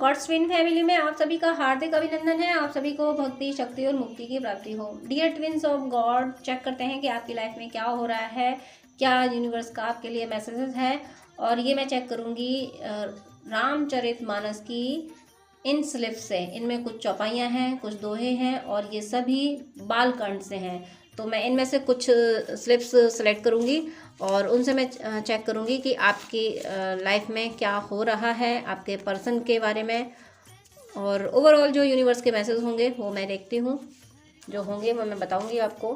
God's twin family में आप सभी का हार्दिक अभिनंदन है। आप सभी को भक्ति, शक्ति और मुक्ति की प्राप्ति हो। Dear twins of God, check करते हैं कि आपकी लाइफ में क्या हो रहा है, क्या यूनिवर्स का आपके लिए मैसेजेस है। और ये मैं चेक करूँगी रामचरितमानस की इन स्लिप्स से। इनमें कुछ चौपाइयाँ हैं, कुछ दोहे हैं और ये सभी बालकांड से हैं। तो मैं इनमें से कुछ स्लिप्स सेलेक्ट करूँगी और उनसे मैं चेक करूँगी कि आपकी लाइफ में क्या हो रहा है, आपके पर्सन के बारे में। और ओवरऑल जो यूनिवर्स के मैसेज होंगे वो मैं देखती हूँ, जो होंगे वो मैं बताऊँगी आपको।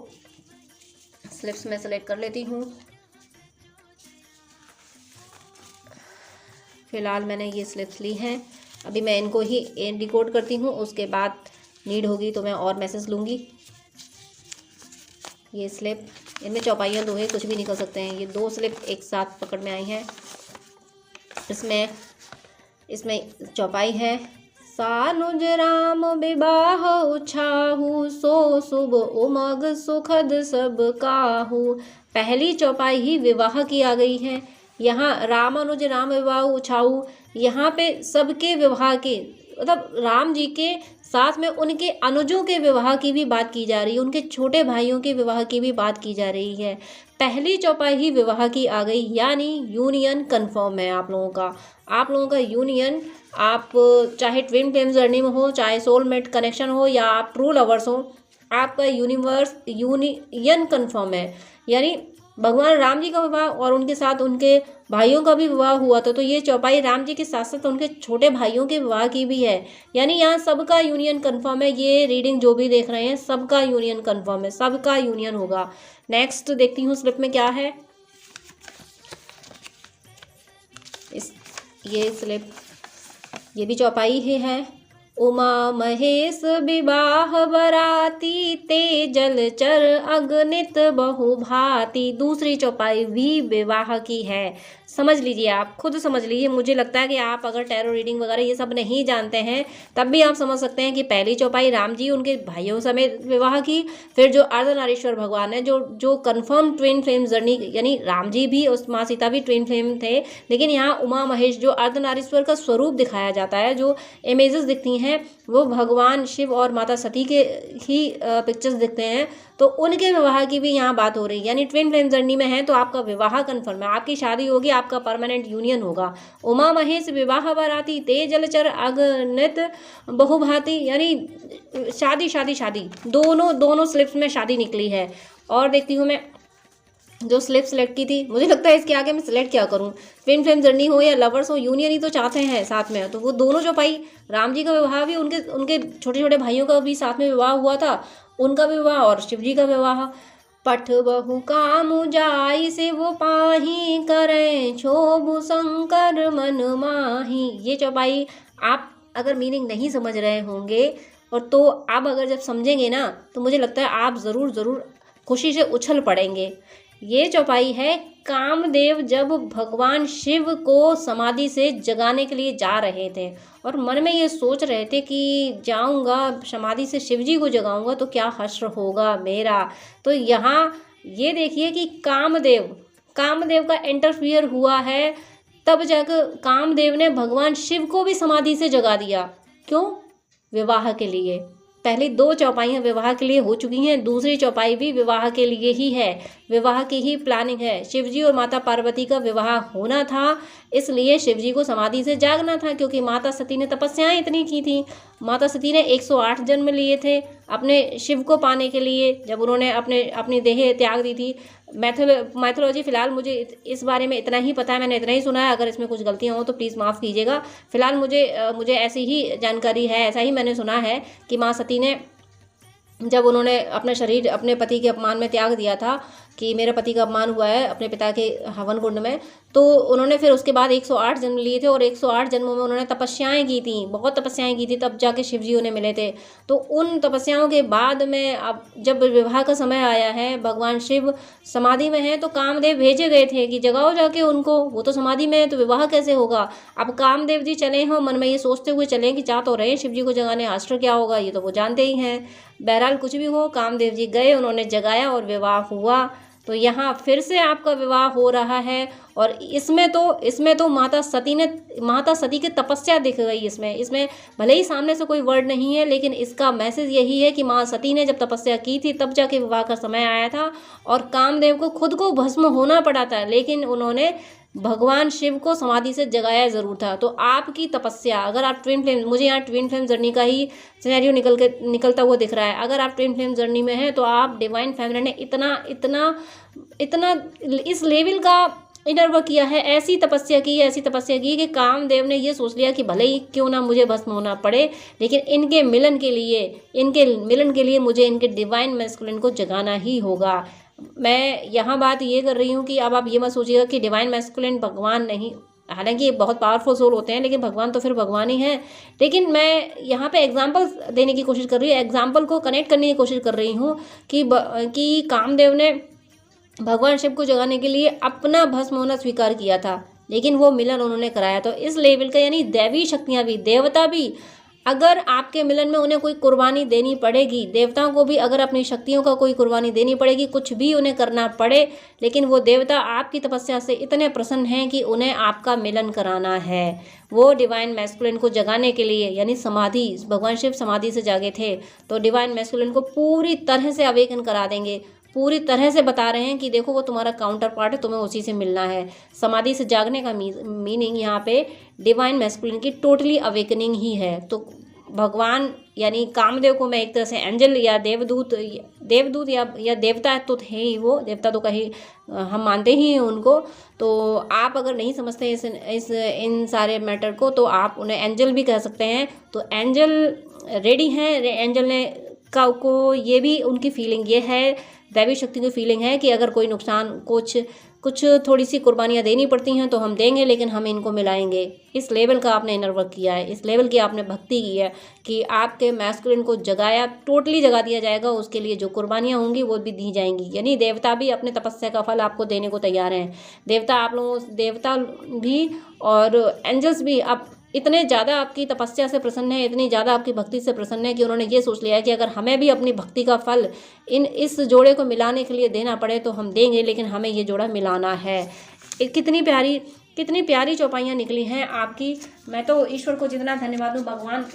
स्लिप्स मैं सेलेक्ट कर लेती हूँ। फ़िलहाल मैंने ये स्लिप्स ली हैं, अभी मैं इनको ही डिकोड करती हूँ, उसके बाद नीड होगी तो मैं और मैसेज लूँगी। ये स्लिप, इनमें चौपाइयाँ दो है, कुछ भी निकल सकते हैं। ये दो स्लिप एक साथ पकड़ में आई हैं। इसमें चौपाई है, सानुज राम विवाह उछाहू, सो शुभ उमग सुखद सब काहू। पहली चौपाई ही विवाह की आ गई है। यहाँ रामानुज राम विवाह उछाहू, यहाँ पे सबके विवाह के मतलब राम जी के साथ में उनके अनुजों के विवाह की भी बात की जा रही है, उनके छोटे भाइयों के विवाह की भी बात की जा रही है। पहली चौपाई ही विवाह की आ गई, यानी यूनियन कंफर्म है आप लोगों का यूनियन। आप चाहे ट्विन फ्लेम जर्नी में हो, चाहे सोलमेट कनेक्शन हो या आप ट्रू लवर्स हो, आपका यूनियन कंफर्म है। यानी भगवान राम जी का विवाह और उनके साथ उनके भाइयों का भी विवाह हुआ था। तो ये चौपाई राम जी के साथ साथ उनके छोटे भाइयों के विवाह की भी है, यानी यहाँ सबका यूनियन कंफर्म है। ये रीडिंग जो भी देख रहे हैं सबका यूनियन कंफर्म है, सबका यूनियन होगा। नेक्स्ट देखती हूँ स्लिप में क्या है। ये स्लिप, ये भी चौपाई ही है। उमा महेश विवाह बराती, ते जलचर अगणित बहुभांति। दूसरी चौपाई भी विवाह की है। समझ लीजिए, आप खुद समझ लीजिए। मुझे लगता है कि आप अगर टैरो रीडिंग वगैरह ये सब नहीं जानते हैं तब भी आप समझ सकते हैं कि पहली चौपाई राम जी उनके भाइयों समेत विवाह की। फिर जो अर्धनारीश्वर भगवान है, जो कन्फर्म ट्विन फ्लेम जर्नी, यानी राम जी भी और माँ सीता भी ट्विन फ्लेम थे, लेकिन यहाँ उमा महेश जो अर्धनारीश्वर का स्वरूप दिखाया जाता है, जो इमेजेस दिखती हैं वो भगवान शिव और माता सती के ही पिक्चर्स दिखते हैं। तो उनके विवाह की भी यहाँ बात हो रही है, यानी ट्विन फ्लेम जर्नी में है तो आपका विवाह कन्फर्म है, आपकी शादी होगी, आपका परमानेंट यूनियन होगा। उमा महेश विवाह बराती, ते जलचर अगणित बहुभांति, यानी शादी शादी शादी, दोनों स्लिप्स में शादी निकली है। और देखती हूँ मैं जो स्लिप सेलेक्ट की थी, मुझे लगता है इसके आगे मैं सिलेक्ट क्या करूं, ट्विन फ्लेम जर्नी हो या लवर्स हो, यूनियन ही तो चाहते हैं साथ में। तो वो दोनों जो पाई, राम जी का विवाह भी, उनके छोटे छोटे भाइयों का भी साथ में विवाह हुआ था, उनका विवाह और शिव जी का विवाह। पठ बहु काम जाई से वो पाही, करें क्षोभ शंकर मन माही। ये चौपाई आप अगर मीनिंग नहीं समझ रहे होंगे और तो आप अगर जब समझेंगे ना तो मुझे लगता है आप ज़रूर खुशी से उछल पड़ेंगे। ये चौपाई है, कामदेव जब भगवान शिव को समाधि से जगाने के लिए जा रहे थे और मन में ये सोच रहे थे कि जाऊंगा समाधि से शिव जी को जगाऊंगा तो क्या हश्र होगा मेरा। तो यहाँ ये देखिए कि कामदेव का इंटरफियर हुआ है, तब जाकर कामदेव ने भगवान शिव को भी समाधि से जगा दिया। क्यों? विवाह के लिए। पहली दो चौपाइयाँ विवाह के लिए हो चुकी हैं, दूसरी चौपाई भी विवाह के लिए ही है, विवाह की ही प्लानिंग है। शिवजी और माता पार्वती का विवाह होना था, इसलिए शिवजी को समाधि से जागना था, क्योंकि माता सती ने तपस्याएं इतनी की थी। माता सती ने 108 जन्म लिए थे अपने शिव को पाने के लिए, जब उन्होंने अपनी देह त्याग दी थी। मैथोलॉजी फ़िलहाल मुझे इस बारे में इतना ही पता है, मैंने इतना ही सुना है। अगर इसमें कुछ गलतियाँ हो तो प्लीज़ माफ़ कीजिएगा। फ़िलहाल मुझे ऐसी ही जानकारी है, ऐसा ही मैंने सुना है कि माँ सती ने जब उन्होंने अपना शरीर अपने पति के अपमान में त्याग दिया था कि मेरे पति का अपमान हुआ है अपने पिता के हवन कुंड में, तो उन्होंने फिर उसके बाद 108 जन्म लिए थे और 108 जन्मों में उन्होंने तपस्याएं की थी, बहुत तपस्याएं की थी, तब जाके शिव जी उन्हें मिले थे। तो उन तपस्याओं के बाद में अब जब विवाह का समय आया है, भगवान शिव समाधि में हैं, तो कामदेव भेजे गए थे कि जगाओ जाके उनको, वो तो समाधि में है तो विवाह कैसे होगा। अब कामदेव जी चले हों, मन में ये सोचते हुए चले कि जा तो रहे शिव जी को जगाने, आश्चर्य क्या होगा, ये तो वो जानते ही हैं। बहरहाल कुछ भी हो, कामदेव जी गए, उन्होंने जगाया और विवाह हुआ। तो यहाँ फिर से आपका विवाह हो रहा है और इसमें तो माता सती की तपस्या दिख गई इसमें भले ही सामने से कोई वर्ड नहीं है, लेकिन इसका मैसेज यही है कि माँ सती ने जब तपस्या की थी तब जाके विवाह का समय आया था और कामदेव को खुद को भस्म होना पड़ा था, लेकिन उन्होंने भगवान शिव को समाधि से जगाया ज़रूर था। तो आपकी तपस्या, अगर आप ट्विन फ्लेम, मुझे यहाँ ट्विन फ्लेम जर्नी का ही सिनेरियो निकलता हुआ दिख रहा है। अगर आप ट्विन फ्लेम जर्नी में हैं तो आप डिवाइन फेमिनिन ने इतना इस लेवल का इनर वर्क किया है, ऐसी तपस्या की कि कामदेव ने ये सोच लिया कि भले ही क्यों ना मुझे भस्म होना पड़े, लेकिन इनके मिलन के लिए मुझे इनके डिवाइन मैस्कुलिन को जगाना ही होगा। मैं यहाँ बात ये कर रही हूँ कि अब आप ये मत सोचिएगा कि डिवाइन मैस्कुलिन भगवान नहीं, हालांकि बहुत पावरफुल सोल होते हैं, लेकिन भगवान तो फिर भगवान ही हैं। लेकिन मैं यहाँ पे एग्जांपल देने की कोशिश कर रही हूँ, एग्जांपल को कनेक्ट करने की कोशिश कर रही हूँ कि कामदेव ने भगवान शिव को जगाने के लिए अपना भस्म होना स्वीकार किया था, लेकिन वो मिलन उन्होंने कराया। तो इस लेवल का, यानी दैवी शक्तियाँ भी, देवता भी, अगर आपके मिलन में उन्हें कोई कुर्बानी देनी पड़ेगी, देवताओं को भी अगर अपनी शक्तियों का कोई कुर्बानी देनी पड़ेगी, कुछ भी उन्हें करना पड़े, लेकिन वो देवता आपकी तपस्या से इतने प्रसन्न हैं कि उन्हें आपका मिलन कराना है। वो डिवाइन मैस्कुलिन को जगाने के लिए, यानी समाधि, भगवान शिव समाधि से जागे थे, तो डिवाइन मैस्कुलिन को पूरी तरह से अवेकन करा देंगे, पूरी तरह से बता रहे हैं कि देखो वो तुम्हारा काउंटर पार्ट है, तुम्हें उसी से मिलना है। समाधि से जागने का मीनिंग यहाँ पे डिवाइन मैस्कुलिन की टोटली अवेकनिंग ही है। तो भगवान यानी कामदेव को मैं एक तरह से एंजल या देवदूत या देवता तो थे ही, वो देवता तो कहीं हम मानते ही हैं उनको। तो आप अगर नहीं समझते इन सारे मैटर को, तो आप उन्हें एंजल भी कह सकते हैं। तो एंजल रेडी हैं, एंजल ने को ये भी उनकी फीलिंग ये है, दैवी शक्ति की फीलिंग है कि अगर कोई नुकसान, कुछ थोड़ी सी कुर्बानियाँ देनी पड़ती हैं तो हम देंगे, लेकिन हम इनको मिलाएंगे। इस लेवल का आपने इनर वर्क किया है, इस लेवल की आपने भक्ति की है कि आपके मैस्कुलिन को जगाया, टोटली जगा दिया जाएगा। उसके लिए जो कुर्बानियाँ होंगी वो भी दी जाएंगी, यानी देवता भी अपने तपस्या का फल आपको देने को तैयार हैं। देवता भी और एंजल्स भी अब इतने ज़्यादा आपकी तपस्या से प्रसन्न है, इतनी ज़्यादा आपकी भक्ति से प्रसन्न है कि उन्होंने ये सोच लिया है कि अगर हमें भी अपनी भक्ति का फल इस जोड़े को मिलाने के लिए देना पड़े तो हम देंगे, लेकिन हमें ये जोड़ा मिलाना है। कितनी प्यारी चौपाइयाँ निकली हैं आपकी। मैं तो ईश्वर को जितना धन्यवाद दूँ, भगवान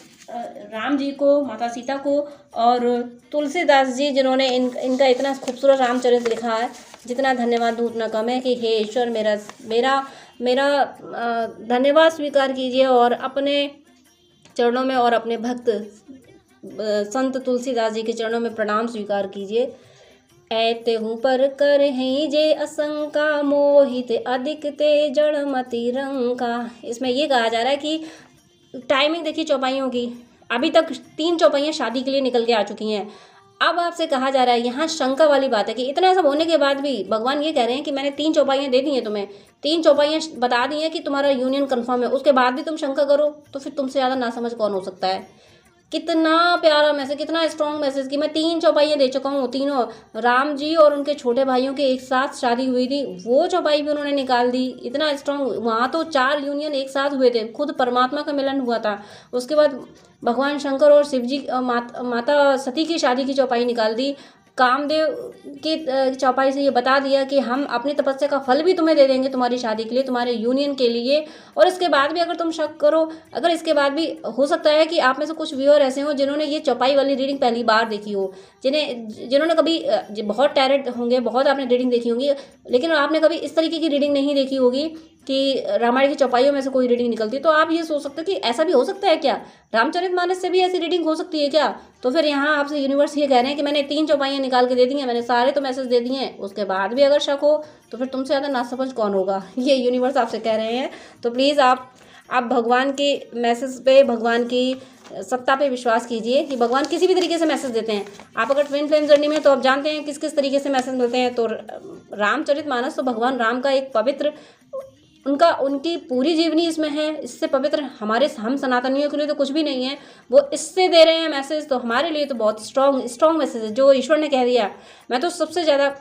राम जी को, माता सीता को और तुलसीदास जी जिन्होंने इनका इतना खूबसूरत रामचरित लिखा है, जितना धन्यवाद दूँ उतना कम है कि हे ईश्वर, मेरा धन्यवाद स्वीकार कीजिए और अपने चरणों में और अपने भक्त संत तुलसीदास जी के चरणों में प्रणाम स्वीकार कीजिए। ऐते हूँ पर कर हैं जे असंका, मोहित अधिक ते जड़मति रंका। इसमें ये कहा जा रहा है कि टाइमिंग देखिए चौपाइयों की, अभी तक 3 चौपाइयाँ शादी के लिए निकल के आ चुकी हैं। अब आपसे कहा जा रहा है, यहाँ शंका वाली बात है कि इतना सब होने के बाद भी भगवान ये कह रहे हैं कि मैंने 3 चौपाइयाँ दे दी हैं तुम्हें, 3 चौपाइयाँ बता दी हैं कि तुम्हारा यूनियन कंफर्म है, उसके बाद भी तुम शंका करो, तो फिर तुमसे ज़्यादा नासमझ कौन हो सकता है। कितना प्यारा मैसेज, कितना स्ट्रॉन्ग मैसेज कि मैं 3 चौपाइयाँ दे चुका हूँ। तीनों राम जी और उनके छोटे भाइयों के एक साथ शादी हुई थी, वो चौपाई भी उन्होंने निकाल दी। इतना स्ट्रॉन्ग, वहाँ तो 4 यूनियन एक साथ हुए थे, खुद परमात्मा का मिलन हुआ था। उसके बाद भगवान शंकर और शिव जी माता सती की शादी की चौपाई निकाल दी। कामदेव की चौपाई से ये बता दिया कि हम अपनी तपस्या का फल भी तुम्हें दे देंगे तुम्हारी शादी के लिए, तुम्हारे यूनियन के लिए। और इसके बाद भी अगर तुम शक करो, अगर इसके बाद भी हो सकता है कि आप में से कुछ व्यूअर ऐसे हो जिन्होंने ये चौपाई वाली रीडिंग पहली बार देखी हो, जिन्होंने कभी बहुत टैरेट होंगे, बहुत आपने रीडिंग देखी होंगी, लेकिन आपने कभी इस तरीके की रीडिंग नहीं देखी होगी कि रामायण की चौपाइयों में से कोई रीडिंग निकलती है। तो आप ये सोच सकते हो कि ऐसा भी हो सकता है क्या, रामचरितमानस से भी ऐसी रीडिंग हो सकती है क्या। तो फिर यहाँ आपसे यूनिवर्स ये कह रहे हैं कि मैंने 3 चौपाइयाँ निकाल के दे दी हैं, मैंने सारे तो मैसेज दे दिए हैं, उसके बाद भी अगर शक हो तो फिर तुमसे ज़्यादा नासमझ कौन होगा, ये यूनिवर्स आपसे कह रहे हैं। तो प्लीज़ आप भगवान के मैसेज पे, भगवान की सत्ता पे विश्वास कीजिए कि भगवान किसी भी तरीके से मैसेज देते हैं। आप अगर ट्विन फ्लेम जर्नी में तो आप जानते हैं किस तरीके से मैसेज मिलते हैं। तो रामचरितमानस तो भगवान राम का एक पवित्र, उनकी पूरी जीवनी इसमें है, इससे पवित्र हम सनातनियों के लिए तो कुछ भी नहीं है। वो इससे दे रहे हैं मैसेज, तो हमारे लिए तो बहुत स्ट्रॉन्ग मैसेज है जो ईश्वर ने कह दिया। मैं तो सबसे ज़्यादा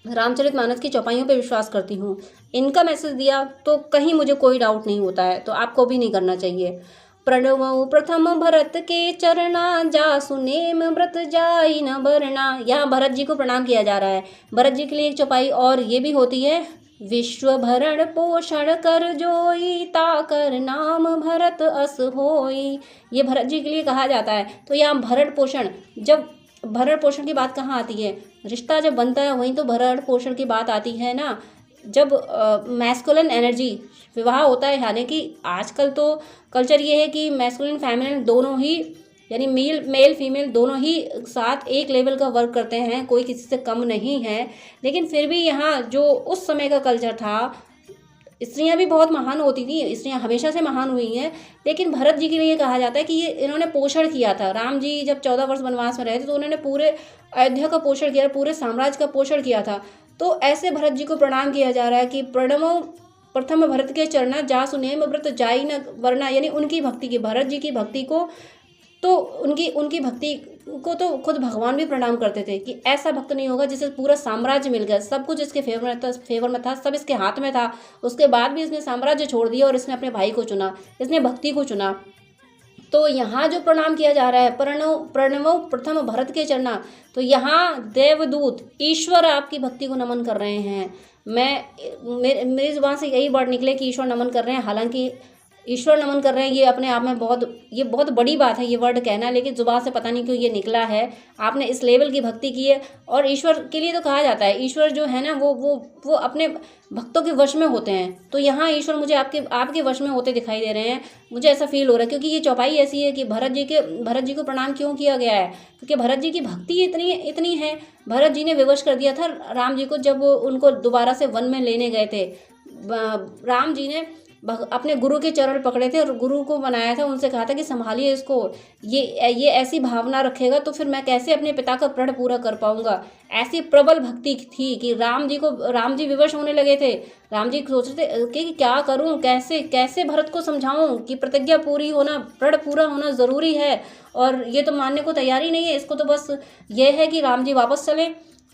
रामचरितमानस की चौपाइयों पे विश्वास करती हूँ। इनका मैसेज दिया तो कहीं मुझे कोई डाउट नहीं होता है, तो आपको भी नहीं करना चाहिए। प्रणव प्रथम भरत के चरना, जा सुनेम व्रत जाई न बरना। यहाँ भरत जी को प्रणाम किया जा रहा है। भरत जी के लिए एक चौपाई और ये भी होती है, विश्व भरण पोषण कर जोई, ताकर नाम भरत अस होई। ये भरत जी के लिए कहा जाता है। तो यहाँ भरण पोषण, जब भरण पोषण की बात कहाँ आती है, रिश्ता जब बनता है वहीं तो भरण पोषण की बात आती है ना। जब मैस्कुलिन एनर्जी विवाह होता है, यानी कि आजकल तो कल्चर ये है कि मैस्कुलिन फेमिनिन दोनों ही, यानी मेल फीमेल दोनों ही साथ एक लेवल का वर्क करते हैं, कोई किसी से कम नहीं है। लेकिन फिर भी यहाँ जो उस समय का कल्चर था, स्त्रियां भी बहुत महान होती थी, स्त्रियां हमेशा से महान हुई हैं। लेकिन भरत जी के लिए कहा जाता है कि ये इन्होंने पोषण किया था। राम जी जब 14 वर्ष वनवास में रहे थे तो उन्होंने पूरे अयोध्या का पोषण किया, पूरे साम्राज्य का पोषण किया था। तो ऐसे भरत जी को प्रणाम किया जा रहा है कि प्रणमो प्रथम भरत के चरणा जा सुनेम व्रत जाई न वरना, यानी उनकी भक्ति की, भरत जी की भक्ति को, तो उनकी भक्ति को तो खुद भगवान भी प्रणाम करते थे कि ऐसा भक्त नहीं होगा जिसे पूरा साम्राज्य मिल गया, सब कुछ इसके फेवर में था, सब इसके हाथ में था, उसके बाद भी इसने साम्राज्य छोड़ दिया और इसने अपने भाई को चुना, इसने भक्ति को चुना। तो यहाँ जो प्रणाम किया जा रहा है, प्रणवो प्रथम भरत के चरणा, तो यहाँ देवदूत ईश्वर आपकी भक्ति को नमन कर रहे हैं। मेरी जुबान से यही वर्ड निकले कि ईश्वर नमन कर रहे हैं। हालांकि ईश्वर नमन कर रहे हैं ये अपने आप में ये बहुत बड़ी बात है ये वर्ड कहना, लेकिन जुबान से पता नहीं क्यों ये निकला है। आपने इस लेवल की भक्ति की है, और ईश्वर के लिए तो कहा जाता है, ईश्वर जो है ना वो अपने भक्तों के वश में होते हैं। तो यहाँ ईश्वर मुझे आपके वश में होते दिखाई दे रहे हैं, मुझे ऐसा फील हो रहा है। क्योंकि ये चौपाई ऐसी है कि भरत जी को प्रणाम क्यों किया गया है, क्योंकि भरत जी की भक्ति इतनी है। भरत जी ने विवश कर दिया था राम जी को, जब उनको दोबारा से वन में लेने गए थे। राम जी ने अपने गुरु के चरण पकड़े थे और गुरु को बनाया था, उनसे कहा था कि संभालिए इसको, ये ऐसी भावना रखेगा तो फिर मैं कैसे अपने पिता का प्रण पूरा कर पाऊंगा। ऐसी प्रबल भक्ति थी कि राम जी विवश होने लगे थे। राम जी सोच रहे थे कि क्या करूं, कैसे भरत को समझाऊं कि प्रतिज्ञा पूरी होना, प्रण पूरा होना ज़रूरी है, और ये तो मानने को तैयार ही नहीं है, इसको तो बस ये है कि राम जी वापस चले।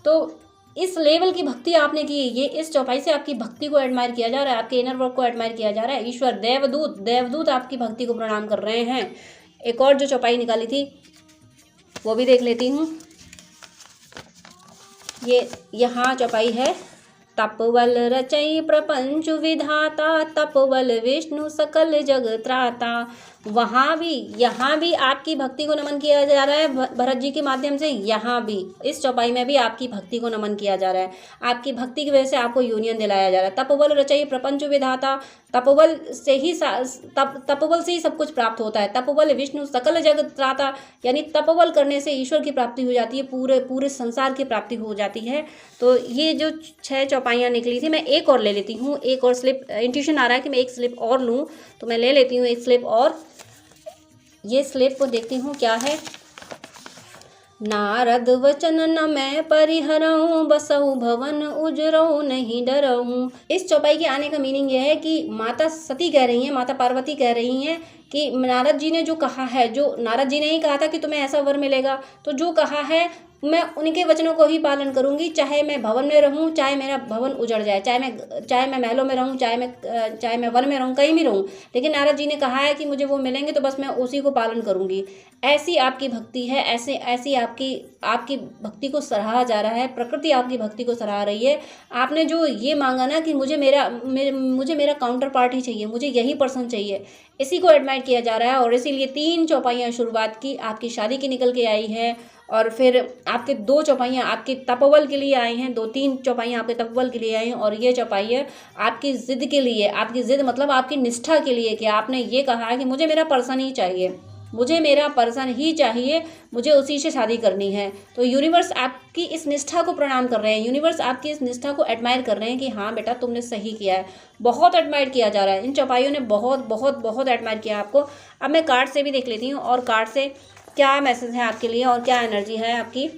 तो इस लेवल की भक्ति आपने की, ये इस चौपाई से आपकी भक्ति को एडमायर किया जा रहा है, आपके इनर वर्क को एडमायर किया जा रहा है। ईश्वर देवदूत आपकी भक्ति को प्रणाम कर रहे हैं। एक और जो चौपाई निकाली थी वो भी देख लेती हूँ। ये यहाँ चौपाई है, तपवल रचई प्रपंच विधाता, तपवल विष्णु सकल जग त्राता। यहाँ भी आपकी भक्ति को नमन किया जा रहा है भरत जी के माध्यम से। यहाँ भी इस चौपाई में भी आपकी भक्ति को नमन किया जा रहा है, आपकी भक्ति की वजह से आपको यूनियन दिलाया जा रहा है। तपबल रचई प्रपंच विधाता, तपबल से ही सब कुछ प्राप्त होता है। तपबल विष्णु सकल जग त्राता, यानी तपबल करने से ईश्वर की प्राप्ति हो जाती है, पूरे संसार की प्राप्ति हो जाती है। तो ये जो 6 चौपाइयाँ निकली थी, मैं एक और ले लेती हूँ, एक और स्लिप, इंट्यूशन आ रहा है कि मैं एक स्लिप और लूँ, तो मैं ले लेती हूँ एक स्लिप और। ये स्लिप को देखती हूँ क्या है। नारद वचन न मैं परिहरऊँ, बसऊ भवन उजरऊ नहीं डरऊँ। इस चौपाई के आने का मीनिंग यह है कि माता सती कह रही हैं, माता पार्वती कह रही हैं कि नारद जी ने जो कहा है, जो नारद जी ने ही कहा था कि तुम्हें ऐसा वर मिलेगा, तो जो कहा है मैं उनके वचनों को ही पालन करूंगी, चाहे मैं भवन में रहूं, चाहे मेरा भवन उजड़ जाए, चाहे मैं महलों में रहूं, चाहे मैं वन में रहूं, कहीं भी रहूं, लेकिन नारद जी ने कहा है कि मुझे वो मिलेंगे तो बस मैं उसी को पालन करूंगी। ऐसी आपकी भक्ति है, ऐसी आपकी भक्ति को सराहा जा रहा है, प्रकृति आपकी भक्ति को सराहा रही है। आपने जो ये मांगा ना कि मुझे मेरा काउंटर पार्ट ही चाहिए, मुझे यही पर्सन चाहिए, इसी को एडमायर किया जा रहा है। और इसीलिए 3 चौपाइयाँ शुरुआत की आपकी शादी की निकल के आई है, और फिर आपके 2 चौपाइयाँ आपके तपोबल के लिए आई हैं, 2-3 चौपाइयाँ आपके तपोबल के लिए आई हैं, और ये चौपाई है आपकी ज़िद के लिए। आपकी ज़िद मतलब आपकी निष्ठा के लिए, कि आपने ये कहा है कि मुझे मेरा पर्सन ही चाहिए, मुझे मेरा पर्सन ही चाहिए, मुझे उसी से शादी करनी है। तो यूनिवर्स आपकी इस निष्ठा को प्रणाम कर रहे हैं, यूनिवर्स आपकी इस निष्ठा को एडमायर कर रहे हैं कि हाँ बेटा तुमने सही किया है। बहुत एडमायर किया जा रहा है, इन चौपाइयों ने बहुत बहुत बहुत एडमायर किया आपको। अब मैं कार्ड से भी देख लेती हूँ, और कार्ड से क्या मैसेज है आपके लिए और क्या एनर्जी है आपकी।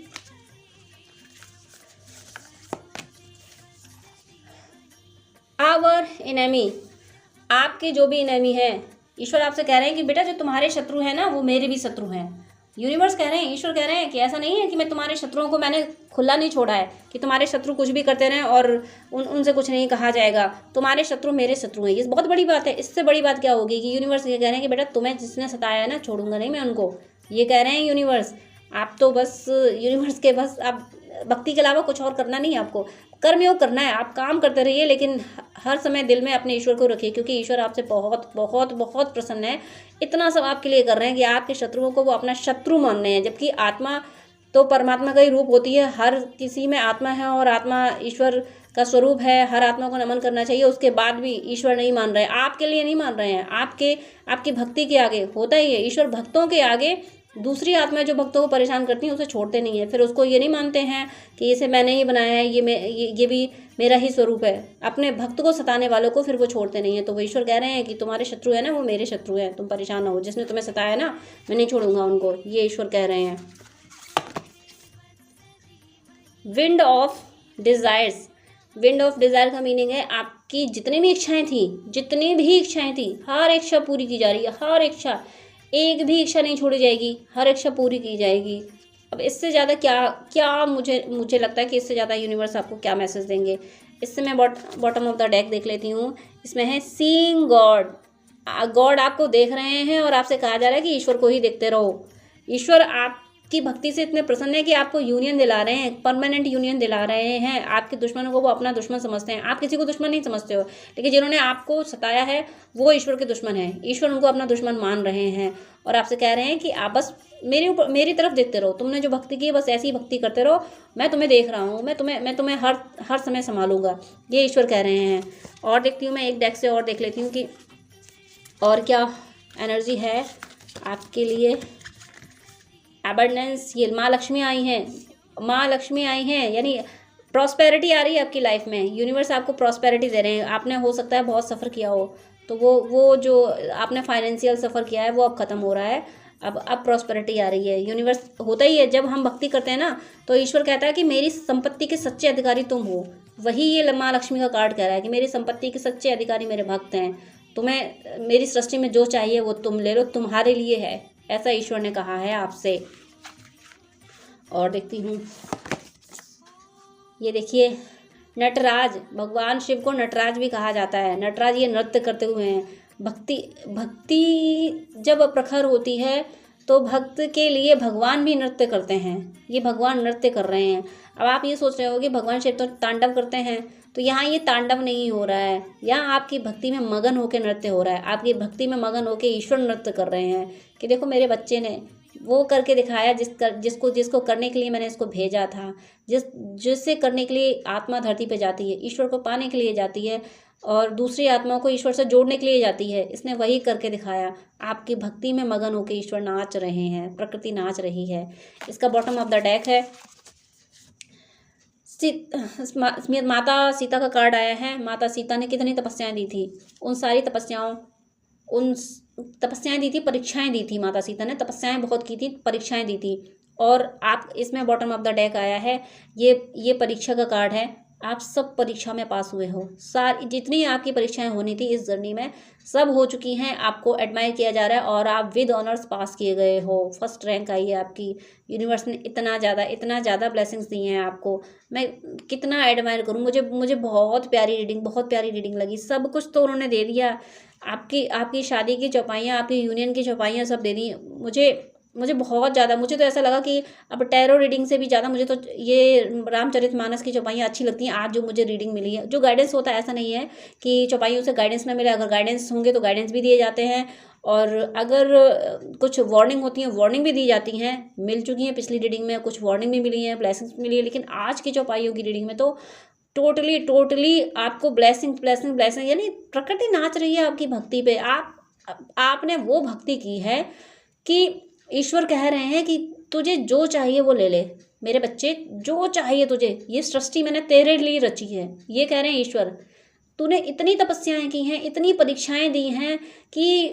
आवर एनिमी, आपके जो भी एनिमी है, ईश्वर आपसे कह रहे हैं कि बेटा जो तुम्हारे शत्रु हैं ना वो मेरे भी शत्रु हैं। यूनिवर्स कह रहे हैं, ईश्वर कह रहे हैं कि ऐसा नहीं है कि मैं तुम्हारे शत्रुओं को मैंने खुला नहीं छोड़ा है कि तुम्हारे शत्रु कुछ भी करते रहें और उनसे कुछ नहीं कहा जाएगा। तुम्हारे शत्रु मेरे शत्रु हैं, ये बहुत बड़ी बात है। इससे बड़ी बात क्या होगी कि यूनिवर्स ये कह रहे हैं कि बेटा तुम्हें जिसने सताया है ना, छोड़ूंगा नहीं मैं उनको, ये कह रहे हैं यूनिवर्स। आप तो बस यूनिवर्स के बस आप भक्ति के अलावा कुछ और करना नहीं है आपको, कर्मयोग करना है। आप काम करते रहिए, लेकिन हर समय दिल में अपने ईश्वर को रखिए, क्योंकि ईश्वर आपसे बहुत बहुत बहुत प्रसन्न है। इतना सब आपके लिए कर रहे हैं कि आपके शत्रुओं को वो अपना शत्रु मान रहे हैं, जबकि आत्मा तो परमात्मा का ही रूप होती है। हर किसी में आत्मा है और आत्मा ईश्वर का स्वरूप है। हर आत्मा को नमन करना चाहिए। उसके बाद भी ईश्वर नहीं मान रहे हैं, आपके लिए नहीं मान रहे हैं, आपकी भक्ति के आगे होता ही है। ईश्वर भक्तों के आगे, दूसरी आत्मा जो भक्तों को परेशान करती हैं उसे छोड़ते नहीं है। फिर उसको ये नहीं मानते हैं कि इसे मैंने ही बनाया है, ये भी मेरा ही स्वरूप है। अपने भक्त को सताने वालों को फिर वो छोड़ते नहीं है। तो वो ईश्वर कह रहे हैं कि तुम्हारे शत्रु है ना, वो मेरे शत्रु हैं, तुम परेशान ना हो। जिसने तुम्हें सताया ना, मैं नहीं छोड़ूंगा उनको, ये ईश्वर कह रहे हैं। Wind of desires, wind of desire का मीनिंग है आपकी जितनी भी इच्छाएं थी, हर इच्छा पूरी की जा रही है। हर इच्छा, एक भी इच्छा नहीं छोड़ी जाएगी, हर इच्छा पूरी की जाएगी। अब इससे ज़्यादा क्या मुझे लगता है कि इससे ज़्यादा यूनिवर्स आपको क्या मैसेज देंगे। इससे मैं बॉटम ऑफ द डेक देख लेती हूँ। इसमें है सीइंग गॉड। गॉड आपको देख रहे हैं और आपसे कहा जा रहा है कि ईश्वर को ही देखते रहो। ईश्वर आपकी भक्ति से इतने प्रसन्न है कि आपको यूनियन दिला रहे हैं, परमानेंट यूनियन दिला रहे हैं। आपके दुश्मनों को वो अपना दुश्मन समझते हैं। आप किसी को दुश्मन नहीं समझते हो, लेकिन जिन्होंने आपको सताया है वो ईश्वर के दुश्मन है। ईश्वर उनको अपना दुश्मन मान रहे हैं और आपसे कह रहे हैं कि आप बस मेरी तरफ देखते रहो। तुमने जो भक्ति की है बस ऐसी ही भक्ति करते रहो। मैं तुम्हें देख रहा हूँ, मैं तुम्हें हर समय संभालूंगा, ये ईश्वर कह रहे हैं। और देखती हूँ मैं एक डेक से और देख लेती हूँ कि और क्या एनर्जी है आपके लिए। एबंडेंस, ये माँ लक्ष्मी आई हैं, यानी प्रॉस्पेरिटी आ रही है आपकी लाइफ में। यूनिवर्स आपको प्रॉस्पेरिटी दे रहे हैं। आपने हो सकता है बहुत सफ़र किया हो, तो वो जो आपने फाइनेंशियल सफ़र किया है वो अब ख़त्म हो रहा है। अब प्रॉस्पेरिटी आ रही है। यूनिवर्स होता ही है, जब हम भक्ति करते हैं ना तो ईश्वर कहता है कि मेरी संपत्ति के सच्चे अधिकारी तुम हो। वही ये माँ लक्ष्मी का कार्ड कह रहा है कि मेरी संपत्ति के सच्चे अधिकारी मेरे भक्त हैं। तुम्हें मेरी सृष्टि में जो चाहिए वो तुम ले लो, तुम्हारे लिए है, ऐसा ईश्वर ने कहा है आपसे। और देखती हूँ, ये देखिए नटराज, भगवान शिव को नटराज भी कहा जाता है। नटराज ये नृत्य करते हुए हैं। भक्ति जब प्रखर होती है तो भक्त के लिए भगवान भी नृत्य करते हैं। ये भगवान नृत्य कर रहे हैं। अब आप ये सोच रहे हो कि भगवान शिव तो तांडव करते हैं, तो यहाँ ये तांडव नहीं हो रहा है, यहाँ आपकी भक्ति में मगन होकर नृत्य हो रहा है। आपकी भक्ति में मगन होकर ईश्वर नृत्य कर रहे हैं कि देखो मेरे बच्चे ने वो करके दिखाया जिसको करने के लिए मैंने इसको भेजा था। जिससे करने के लिए आत्मा धरती पे जाती है, ईश्वर को पाने के लिए जाती है और दूसरी आत्माओं को ईश्वर से जोड़ने के लिए जाती है। इसने वही करके दिखाया। आपकी भक्ति में मगन होकर ईश्वर नाच रहे हैं, प्रकृति नाच रही है। इसका बॉटम ऑफ द डेक है माता सीता का कार्ड आया है। माता सीता ने कितनी तपस्याएं दी थी, उन तपस्याएं दी थी, परीक्षाएं दी थी। माता सीता ने तपस्याएं बहुत की थी, परीक्षाएं दी थी। और आप इसमें बॉटम ऑफ द डेक आया है, ये परीक्षा का कार्ड है। आप सब परीक्षा में पास हुए हो। सारी जितनी आपकी परीक्षाएं होनी थी इस जर्नी में सब हो चुकी हैं। आपको एडमायर किया जा रहा है और आप विद ऑनर्स पास किए गए हो। फर्स्ट रैंक आई है आपकी। यूनिवर्स ने इतना ज़्यादा ब्लेसिंग्स दी हैं आपको। मैं कितना एडमायर करूं। मुझे बहुत प्यारी रीडिंग लगी। सब कुछ तो उन्होंने दे दिया। आपकी शादी की चौपाइयाँ, आपकी यूनियन की चौपाइयाँ सब दे दी। मुझे बहुत ज़्यादा, मुझे तो ऐसा लगा कि अब टैरो रीडिंग से भी ज़्यादा मुझे तो ये रामचरितमानस की चौपाइयाँ अच्छी लगती हैं। आज जो मुझे रीडिंग मिली है, जो गाइडेंस होता है, ऐसा नहीं है कि चौपाइयों से गाइडेंस ना मिले। अगर गाइडेंस होंगे तो गाइडेंस भी दिए जाते हैं, और अगर कुछ वार्निंग होती है वार्निंग भी दी जाती हैं। मिल चुकी हैं पिछली रीडिंग में, कुछ वार्निंग भी मिली है, ब्लेसिंग्स मिली है। लेकिन आज की चौपाइयों की रीडिंग में तो टोटली आपको ब्लेसिंग, यानी प्रकृति नाच रही है आपकी भक्ति पे। आपने वो भक्ति की है कि ईश्वर कह रहे हैं कि तुझे जो चाहिए वो ले ले मेरे बच्चे, जो चाहिए तुझे, ये सृष्टि मैंने तेरे लिए रची है। ये कह रहे हैं ईश्वर, तूने इतनी तपस्याएं की हैं, इतनी परीक्षाएं दी हैं कि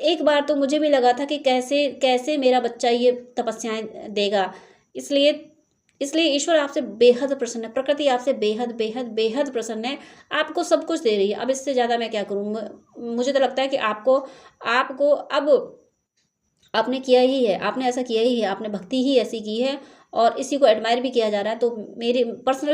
एक बार तो मुझे भी लगा था कि कैसे मेरा बच्चा ये तपस्याएं देगा। इसलिए ईश्वर आपसे बेहद प्रसन्न है। प्रकृति आपसे बेहद प्रसन्न है। आपको सब कुछ दे रही है। अब इससे ज़्यादा मैं क्या करूँ। मुझे तो लगता है कि आपको अब आपने किया ही है, आपने ऐसा किया ही है, आपने भक्ति ही ऐसी की है और इसी को एडमायर भी किया जा रहा है। तो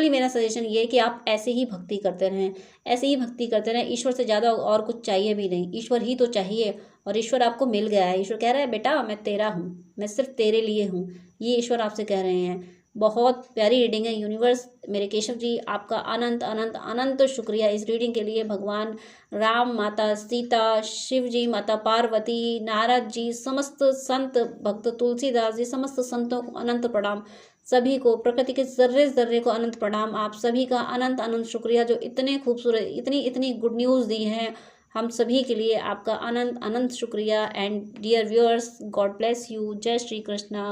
मेरा सजेशन ये है कि आप ऐसे ही भक्ति करते रहें। ईश्वर से ज़्यादा और कुछ चाहिए भी नहीं, ईश्वर ही तो चाहिए। और ईश्वर आपको मिल गया है। ईश्वर कह रहा है बेटा मैं तेरा हूँ, मैं सिर्फ तेरे लिए हूँ। ये ईश्वर आपसे कह रहे हैं। बहुत प्यारी रीडिंग है। यूनिवर्स मेरे केशव जी आपका अनंत अनंत अनंत शुक्रिया इस रीडिंग के लिए। भगवान राम, माता सीता, शिव जी, माता पार्वती, नारद जी, समस्त संत भक्त तुलसीदास जी, समस्त संतों को अनंत प्रणाम। सभी को, प्रकृति के जर्रे जर्रे को अनंत प्रणाम। आप सभी का अनंत अनंत शुक्रिया जो इतने खूबसूरत, इतनी इतनी गुड न्यूज़ दी हैं हम सभी के लिए। आपका अनंत अनंत शुक्रिया। And dear viewers, God bless you. जय श्री कृष्णा।